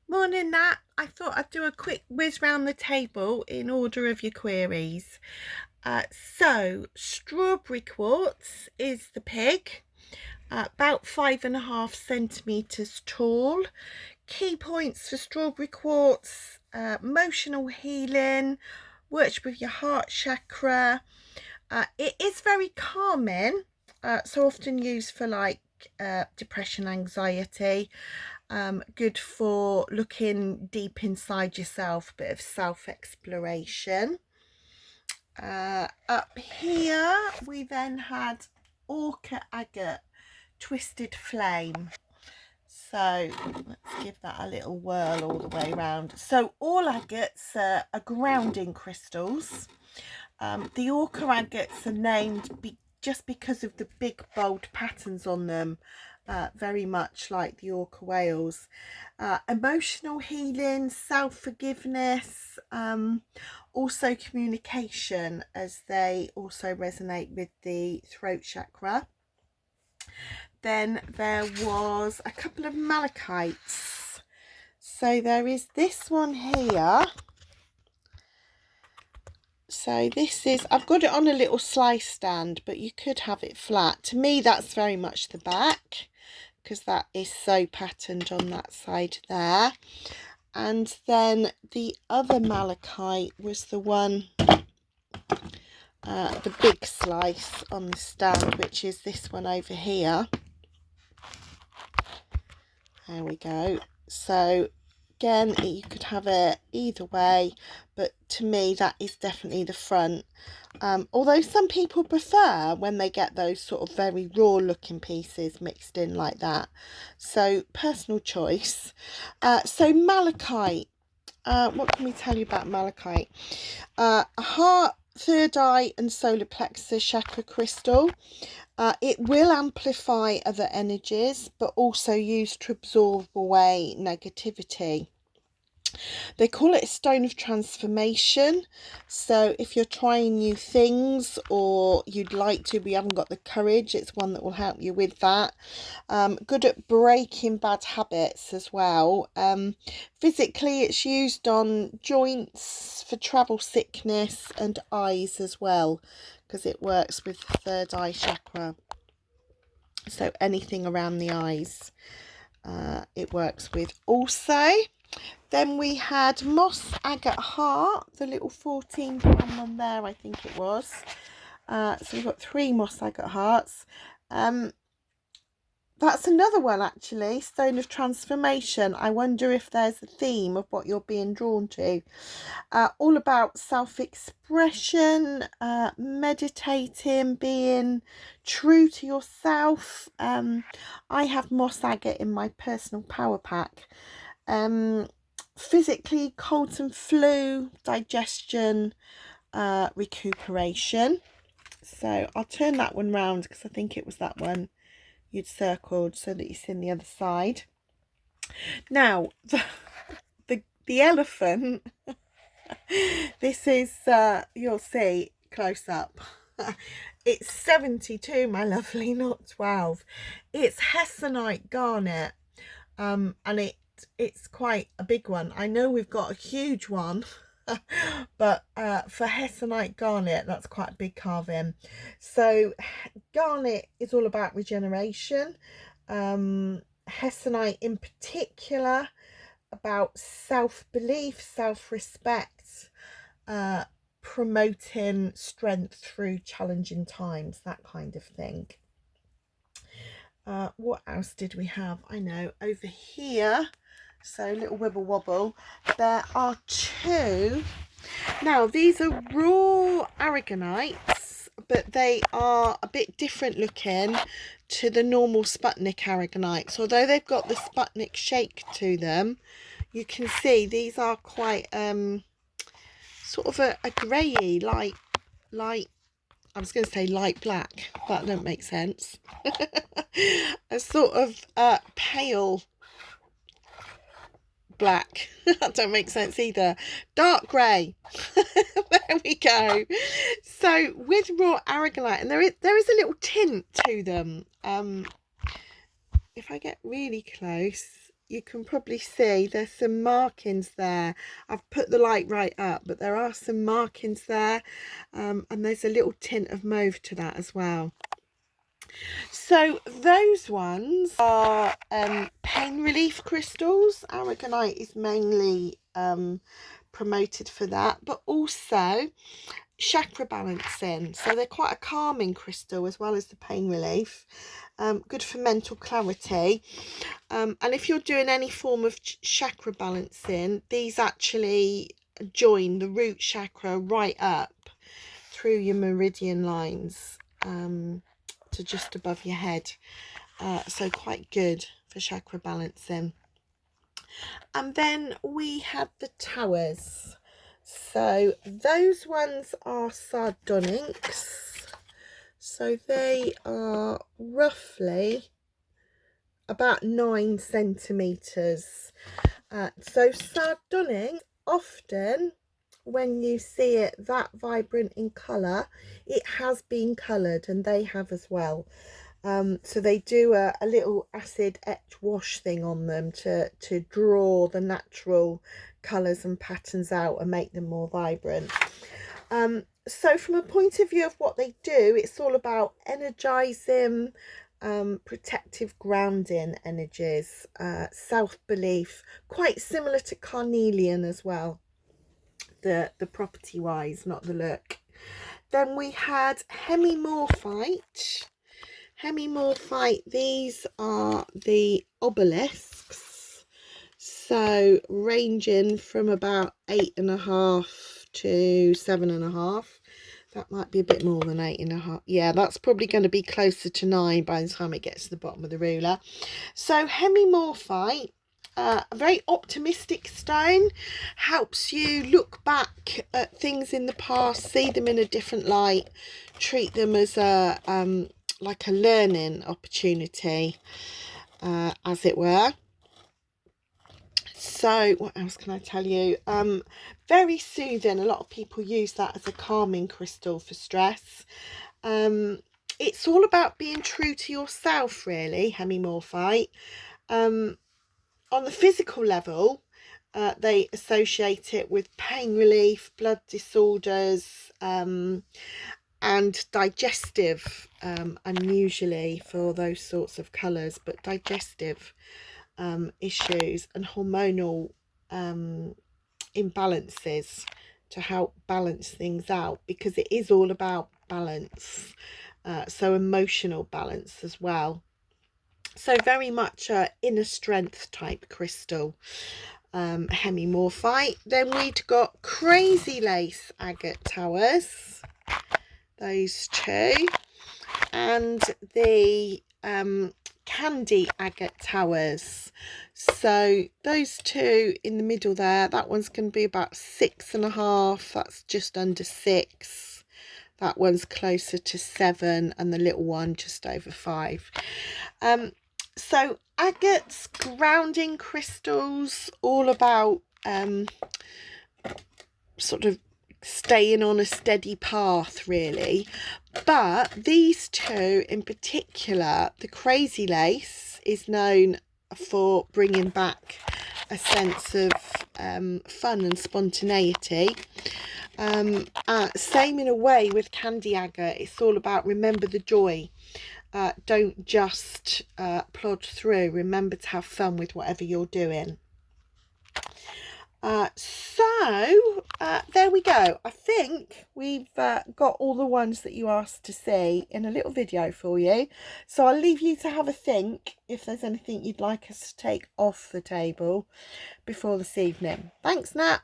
Morning, Nat. I thought I'd do a quick whiz round the table in order of your queries. So, strawberry quartz is the pig, about 5.5 centimetres tall. Key points for strawberry quartz: emotional healing, works with your heart chakra. It is very calming, so often used for depression, anxiety. Good for looking deep inside yourself, bit of self-exploration. Up here we then had Orca Agate Twisted Flame. So let's give that a little whirl all the way around. So all agates are grounding crystals. The Orca agates are named just because of the big bold patterns on them, very much like the orca whales. Emotional healing, self-forgiveness, also communication, as they also resonate with the throat chakra. Then there was a couple of malachites. So there is this one here. So this is, I've got it on a little slice stand, but you could have it flat. To me, that's very much the back, because that is so patterned on that side there. And then the other malachite was the one, the big slice on the stand, which is this one over here. There we go. So again, you could have it either way, but to me that is definitely the front. Although some people prefer when they get those sort of very raw looking pieces mixed in like that, so personal choice. So malachite, what can we tell you about malachite? A heart, third eye and solar plexus chakra crystal. It will amplify other energies, but also used to absorb away negativity. They call it a stone of transformation. So if you're trying new things or you'd like to but you haven't got the courage, it's one that will help you with that. Good at breaking bad habits as well. Physically, it's used on joints, for travel sickness and eyes as well, because it works with the third eye chakra. So anything around the eyes, it works with also. Then we had moss agate heart, the little 14-pound one there, I think it was. So we've got 3 moss agate hearts. That's another one actually, stone of transformation. I wonder if there's a theme of what you're being drawn to. All about self-expression, meditating, being true to yourself. I have moss agate in my personal power pack. Physically, colds and flu, digestion, recuperation. So I'll turn that one round because I think it was that one you'd circled so that you've seen the other side. Now the elephant. This is you'll see close up. It's 72, my lovely, not 12. It's hessonite garnet, and it's quite a big one. I know we've got a huge one, but for hessonite garnet, that's quite a big carving. So garnet is all about regeneration. Hessonite in particular about self-belief, self-respect, promoting strength through challenging times, that kind of thing. What else did we have? I know over here, so little wibble wobble, there are 2. Now these are raw aragonites, but they are a bit different looking to the normal Sputnik aragonites. Although they've got the Sputnik shake to them, you can see these are quite sort of a greyy, light, I was going to say light black, that don't make sense. A sort of pale black. That don't make sense either. Dark grey. There we go. So with raw aragonite, and there is a little tint to them. If I get really close, you can probably see there's some markings there. I've put the light right up, but there are some markings there, and there's a little tint of mauve to that as well. So those ones are pain relief crystals. Aragonite is mainly promoted for that, but also chakra balancing. So they're quite a calming crystal as well as the pain relief. Good for mental clarity. And if you're doing any form of chakra balancing, these actually join the root chakra right up through your meridian lines to just above your head. So quite good for chakra balancing. And then we have the towers. So those ones are sardonyx. So they are roughly about 9 centimeters. So sardonyx, often when you see it that vibrant in color, it has been colored, and they have as well. So they do a little acid etch wash thing on them to draw the natural colours and patterns out and make them more vibrant. So from a point of view of what they do, it's all about energizing, protective grounding energies, self-belief, quite similar to carnelian as well, the property wise, not the look. Then we had hemimorphite. Hemimorphite, these are the obelisks, so ranging from about 8.5 to 7.5. That might be a bit more than 8.5. Yeah, that's probably going to be closer to 9 by the time it gets to the bottom of the ruler. So hemimorphite, a very optimistic stone, helps you look back at things in the past, see them in a different light, treat them as a like a learning opportunity, as it were. So what else can I tell you? Very soothing. A lot of people use that as a calming crystal for stress. It's all about being true to yourself, really, hemimorphite. On the physical level, they associate it with pain relief, blood disorders, and digestive, unusually for those sorts of colours, but digestive issues and hormonal imbalances, to help balance things out, because it is all about balance, so emotional balance as well. So very much a inner strength type crystal, hemimorphite. Then we'd got crazy lace agate towers, those two, and the candy agate towers. So those two in the middle there, that one's going to be about 6.5, that's just under 6. That one's closer to 7, and the little one just over 5. So agates, grounding crystals, all about sort of staying on a steady path, really. But these two in particular, the crazy lace is known for bringing back a sense of fun and spontaneity. Same in a way with candy agate. It's all about remember the joy. Don't just plod through. Remember to have fun with whatever you're doing. So there we go. I think we've got all the ones that you asked to see in a little video for you. So I'll leave you to have a think if there's anything you'd like us to take off the table before this evening. Thanks, Nat.